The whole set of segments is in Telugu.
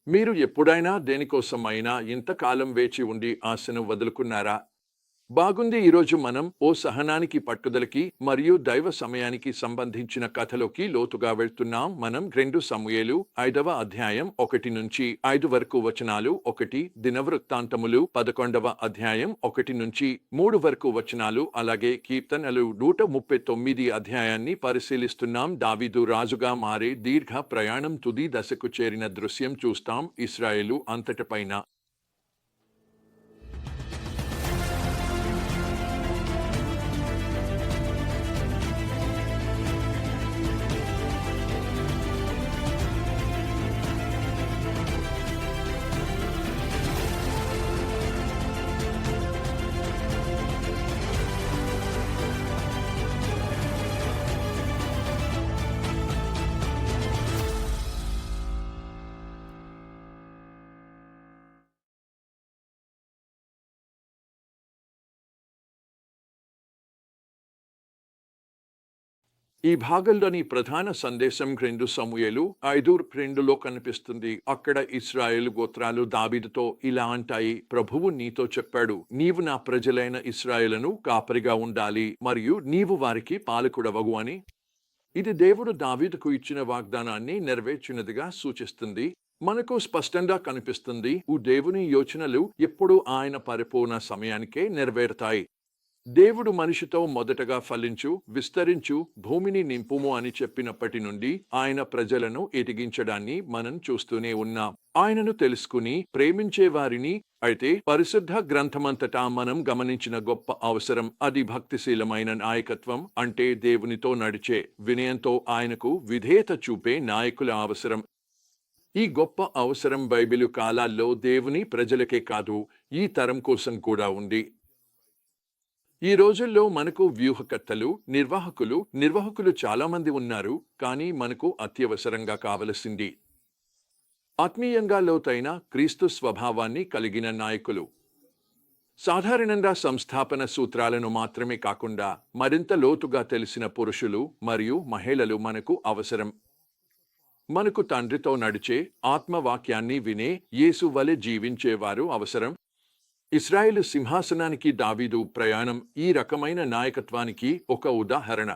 మీరు ఎప్పుడైనా దేనికోసమైనా ఇంతకాలం వేచి ఉండి ఆశను వదులుకున్నారా? బాగుంది. ఈరోజు మనం ఓ సహనానికి, పట్టుదలకి మరియు దైవ సమయానికి సంబంధించిన కథలోకి లోతుగా వెళ్తున్నాం. మనం 2 సమూయేలు 5వ అధ్యాయం 1 నుంచి 5 వరకు వచనాలు, 1 దినవృత్తాంతములు 11వ అధ్యాయం 1 నుంచి 3 వరకు వచనాలు, అలాగే కీర్తనలు 139 అధ్యాయాన్ని పరిశీలిస్తున్నాం. దావీదు రాజుగా మారే దీర్ఘ ప్రయాణం తుది దశకు చేరిన దృశ్యం చూస్తాం. ఇశ్రాయేలు అంతటిపైన ఈ భాగంలోని ప్రధాన సందేశం 2 సమూయేలు 5:2లో కనిపిస్తుంది. అక్కడ ఇశ్రాయేలు గోత్రాలు దావీదుతో ఇలా అంటాయి: ప్రభువు నీతో చెప్పాడు, నీవు నా ప్రజలైన ఇశ్రాయేలును కాపరిగా ఉండాలి మరియు నీవు వారికి పాలకుడవగు అని. ఇది దేవుడు దావీదుకు ఇచ్చిన వాగ్దానాన్ని నెరవేర్చినదిగా సూచిస్తుంది. మనకు స్పష్టంగా కనిపిస్తుంది, దేవుని యోచనలు ఎప్పుడూ ఆయన పరిపూర్ణ సమయానికే నెరవేరుతాయి. దేవుడు మనిషితో మొదటగా ఫలించు, విస్తరించు, భూమిని నింపుము అని చెప్పినప్పటి నుండి ఆయన ప్రజలను ఎదిగించడాన్ని మనం చూస్తూనే ఉన్నాం. ఆయనను తెలుసుకుని ప్రేమించే వారిని. అయితే పరిశుద్ధ గ్రంథమంతటా మనం గమనించిన గొప్ప అవసరం అది భక్తిశీలమైన నాయకత్వం, అంటే దేవునితో నడిచే, వినయంతో ఆయనకు విధేయత చూపే నాయకుల అవసరం. ఈ గొప్ప అవసరం బైబిలు కాలాల్లో దేవుని ప్రజలకే కాదు, ఈ తరం కోసం కూడా ఉంది. ఈ రోజుల్లో మనకు వ్యూహకర్తలు, నిర్వాహకులు చాలామంది ఉన్నారు. కానీ మనకు అత్యవసరంగా కావలసింది ఆత్మీయంగా లోతైన క్రీస్తు స్వభావాన్ని కలిగిన నాయకులు. సాధారణంగా సంస్థాపన సూత్రాలను మాత్రమే కాకుండా మరింత లోతుగా తెలిసిన పురుషులు మరియు మహిళలు మనకు అవసరం. మనకు తండ్రితో నడిచే, ఆత్మవాక్యాన్ని వినే, యేసు వలె జీవించేవారు అవసరం. ఇశ్రాయేలు సింహాసనానికి దావీదు ప్రయాణం ఈ రకమైన నాయకత్వానికి ఒక ఉదాహరణ.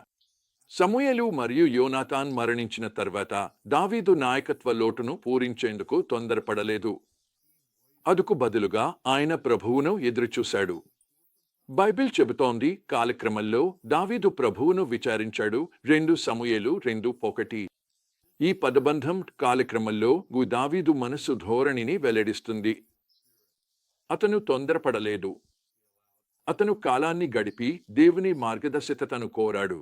సమూయేలు మరియు యోనాతాన్ మరణించిన తర్వాత దావీదు నాయకత్వ లోటును పూరించేందుకు తొందరపడలేదు. అందుకు బదులుగా ఆయన ప్రభువును ఎదురుచూశాడు. బైబిల్ చెబుతోంది, కాలక్రమంలో దావీదు ప్రభువును విచారించాడు. 2 సమూయేలు 2:1. ఈ పదబంధం కాలక్రమంలో దావీదు మనసు ధోరణిని వెల్లడిస్తుంది. అతను తొందరపడలేదు. అతను కాలాన్ని గడిపి దేవుని మార్గదర్శకతను కోరాడు.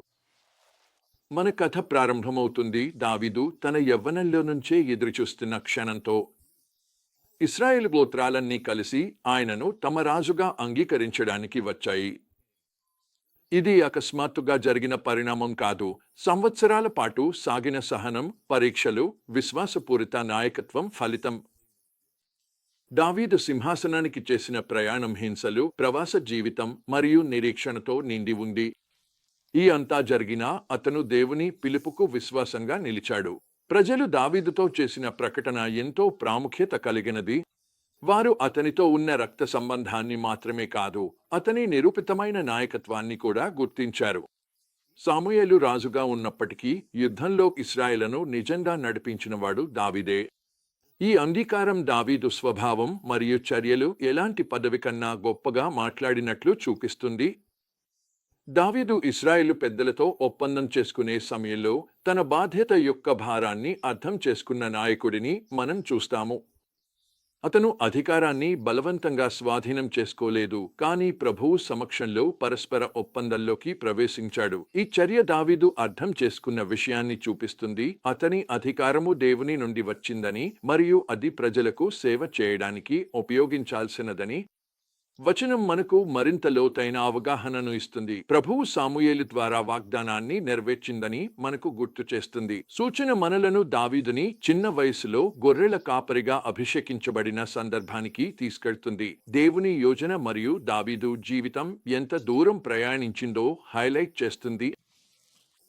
మన కథ ప్రారంభమవుతుంది దావీదు తన యవ్వనంలో నుంచే ఎదురుచూస్తున్న క్షణంతో. ఇశ్రాయేలు గోత్రాలన్నీ కలిసి ఆయనను తమ రాజుగా అంగీకరించడానికి వచ్చాయి. ఇది అకస్మాత్తుగా జరిగిన పరిణామం కాదు. సంవత్సరాల పాటు సాగిన సహనం, పరీక్షలు, విశ్వాసపూరిత నాయకత్వం ఫలితం. దావీదు సింహాసనానికి చేసిన ప్రయాణం హింసలు, ప్రవాస జీవితం మరియు నిరీక్షణతో నిండి ఉంది. ఈ అంతా జరిగినా అతను దేవుని పిలుపుకు విశ్వాసంగా నిలిచాడు. ప్రజలు దావీదుతో చేసిన ప్రకటన ఎంతో ప్రాముఖ్యత కలిగినది. వారు అతనితో ఉన్న రక్త సంబంధాన్ని మాత్రమే కాదు, అతని నిరూపితమైన నాయకత్వాన్ని కూడా గుర్తించారు. సమూయేలు రాజుగా ఉన్నప్పటికీ యుద్ధంలో ఇశ్రాయేలును నిజంగా నడిపించినవాడు దావీదే. ఈ అంగీకారం దావీదు స్వభావం మరియు చర్యలు ఎలాంటి పదవి కన్నా గొప్పగా మాట్లాడినట్లు చూపిస్తుంది. దావీదు ఇశ్రాయేలు పెద్దలతో ఒప్పందం చేసుకునే సమయంలో తన బాధ్యత యొక్క భారాన్ని అర్థం చేసుకున్న నాయకుడిని మనం చూస్తాము. అతను అధికారాన్ని బలవంతంగా స్వాధీనం చేసుకోలేదు, కానీ ప్రభువు సమక్షంలో పరస్పర ఒప్పందంలోకి ప్రవేశించాడు. ఈ చర్య దావీదు అర్థం చేసుకున్న విషయాన్ని చూపిస్తుంది. అతని అధికారము దేవుని నుండి వచ్చిందని మరియు అది ప్రజలకు సేవ చేయడానికి ఉపయోగించాల్సినదని. వచనం మనకు మరింత లోతైన అవగాహనను ఇస్తుంది. ప్రభువు సమూయేలు ద్వారా వాగ్దానాన్ని నెరవేర్చిందని మనకు గుర్తు చేస్తుంది. సూచన మనలను దావీదుని చిన్న వయసులో గొర్రెల కాపరిగా అభిషేకించబడిన సందర్భానికి తీసుకెళ్తుంది. దేవుని యోజన మరియు దావీదు జీవితం ఎంత దూరం ప్రయాణించిందో హైలైట్ చేస్తుంది.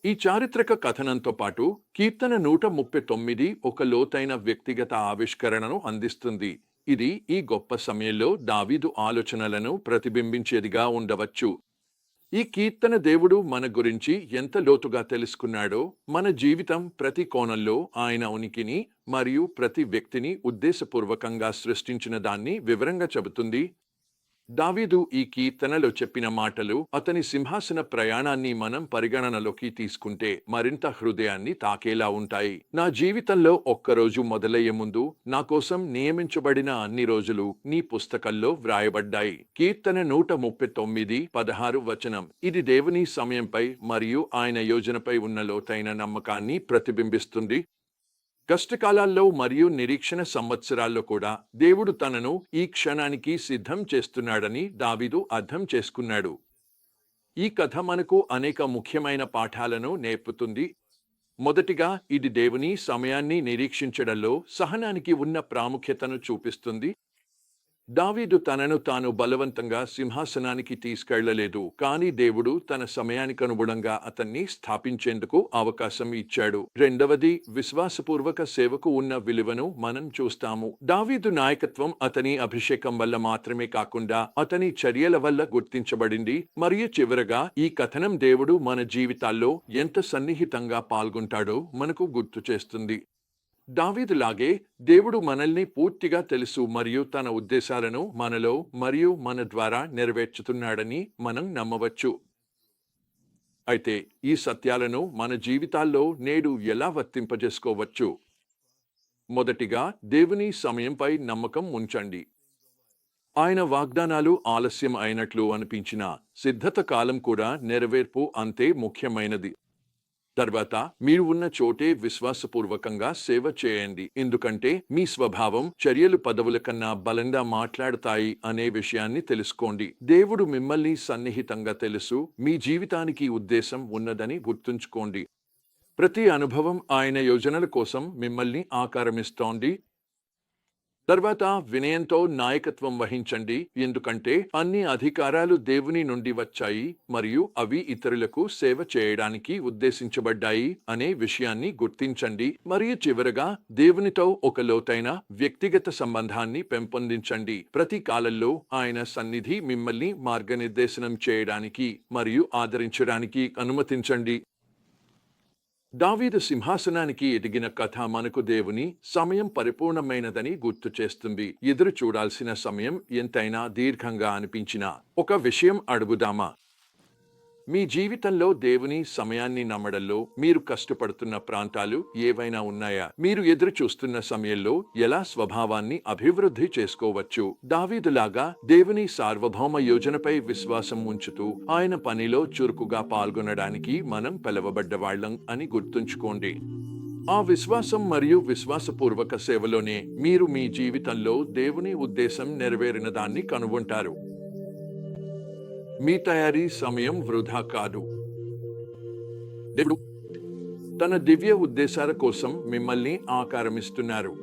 ఈ చారిత్రక కథనంతో పాటు కీర్తన 139 ఒక లోతైన వ్యక్తిగత ఆవిష్కరణను అందిస్తుంది. ఇది ఈ గొప్ప సమయంలో దావీదు ఆలోచనలను ప్రతిబింబించేదిగా ఉండవచ్చు. ఈ కీర్తన దేవుడు మన గురించి ఎంత లోతుగా తెలుసుకున్నాడో, మన జీవితం ప్రతి కోణంలో ఆయన ఉనికిని మరియు ప్రతి వ్యక్తిని ఉద్దేశపూర్వకంగా సృష్టించిన దాన్ని వివరంగా చెబుతుంది. దావీదు ఈ కీర్తనలో చెప్పిన మాటలు అతని సింహాసన ప్రయాణాన్ని మనం పరిగణనలోకి తీసుకుంటే మరింత హృదయాన్ని తాకేలా ఉంటాయి. నా జీవితంలో ఒక్కరోజు మొదలయ్యే ముందు నా కోసం నియమించబడిన అన్ని రోజులు నీ పుస్తకంలో వ్రాయబడ్డాయి. కీర్తన 139:16 వచనం. ఇది దేవుని సమయంపై మరియు ఆయన యోజనపై ఉన్న లోతైన నమ్మకాన్ని ప్రతిబింబిస్తుంది. కష్టకాలాల్లో మరియు నిరీక్షణ సంవత్సరాల్లో కూడా దేవుడు తనను ఈ క్షణానికి సిద్ధం చేస్తున్నాడని దావీదు అర్థం చేసుకున్నాడు. ఈ కథ మనకు అనేక ముఖ్యమైన పాఠాలను నేర్పుతుంది. మొదటిగా, ఇది దేవుని సమయాన్ని నిరీక్షించడంలో సహనానికి ఉన్న ప్రాముఖ్యతను చూపిస్తుంది. దావీదు తనను తాను బలవంతంగా సింహాసనానికి తీసుకెళ్లలేదు, కానీ దేవుడు తన సమయానికనుగుణంగా అతన్ని స్థాపించేందుకు అవకాశం ఇచ్చాడు. రెండవది, విశ్వాసపూర్వక సేవకు ఉన్న విలువను మనం చూస్తాము. దావీదు నాయకత్వం అతని అభిషేకం వల్ల మాత్రమే కాకుండా అతని చర్యల వల్ల గుర్తించబడింది. మరియు చివరగా, ఈ కథనం దేవుడు మన జీవితాల్లో ఎంత సన్నిహితంగా పాల్గొంటాడో మనకు గుర్తు చేస్తుంది. దావీదులాగే దేవుడు మనల్ని పూర్తిగా తెలుసు మరియు తన ఉద్దేశాలను మనలో మరియు మన ద్వారా నెరవేర్చుతున్నాడని మనం నమ్మవచ్చు. అయితే ఈ సత్యాలను మన జీవితాల్లో నేడు ఎలా వర్తింపజేసుకోవచ్చు? మొదటిగా, దేవుని సమయంపై నమ్మకం ఉంచండి. ఆయన వాగ్దానాలు ఆలస్యం అయినట్లు అనిపించినా సిద్ధత కాలం కూడా నెరవేర్పు అంతే ముఖ్యమైనది. తర్వాత, మీరు ఉన్న చోటే విశ్వాసపూర్వకంగా సేవ చేయండి, ఎందుకంటే మీ స్వభావం చర్యలు పదవుల కన్నా బలంగా మాట్లాడతాయి అనే విషయాన్ని తెలుసుకోండి. దేవుడు మిమ్మల్ని సన్నిహితంగా తెలుసు, మీ జీవితానికి ఉద్దేశం ఉన్నదని గుర్తుంచుకోండి. ప్రతి అనుభవం ఆయన యోజనల కోసం మిమ్మల్ని ఆకారమిస్తోంది. తర్వాత, వినయంతో నాయకత్వం వహించండి, ఎందుకంటే అన్ని అధికారాలు దేవుని నుండి వచ్చాయి మరియు అవి ఇతరులకు సేవ చేయడానికి ఉద్దేశించబడ్డాయి అనే విషయాన్ని గుర్తించండి. మరియు చివరగా, దేవునితో ఒక లోతైన వ్యక్తిగత సంబంధాన్ని పెంపొందించండి. ప్రతి కాలంలో ఆయన సన్నిధి మిమ్మల్ని మార్గనిర్దేశనం చేయడానికి మరియు ఆదరించడానికి అనుమతించండి. దావీదు సింహాసనానికి ఎదిగిన కథ మనకు దేవుని సమయం పరిపూర్ణమైనదని గుర్తు చేస్తుంది. ఎదురు చూడాల్సిన సమయం ఎంతైనా దీర్ఘంగా అనిపించినా ఒక విషయం అడుగుదామా? మీ జీవితంలో దేవుని సమయాన్ని నమ్మడంలో మీరు కష్టపడుతున్న ప్రాంతాలు ఏవైనా ఉన్నాయా? మీరు ఎదురు చూస్తున్న సమయంలో ఎలా స్వభావాన్ని అభివృద్ధి చేసుకోవచ్చు? దావీదులాగా దేవుని సార్వభౌమ యోజనపై విశ్వాసం ఉంచుతూ ఆయన పనిలో చురుకుగా పాల్గొనడానికి మనం పిలవబడ్డవాళ్లం అని గుర్తుంచుకోండి. ఆ విశ్వాసం మరియు విశ్వాసపూర్వక సేవలోనే మీరు మీ జీవితంలో దేవుని ఉద్దేశం నెరవేరిన దాన్ని కనుగొంటారు. మీ తయారీ సమయం వృధా కాదు. దేవుడు తన దివ్య ఉద్దేశాల కోసం మిమ్మల్ని ఆకారమిస్తున్నారు.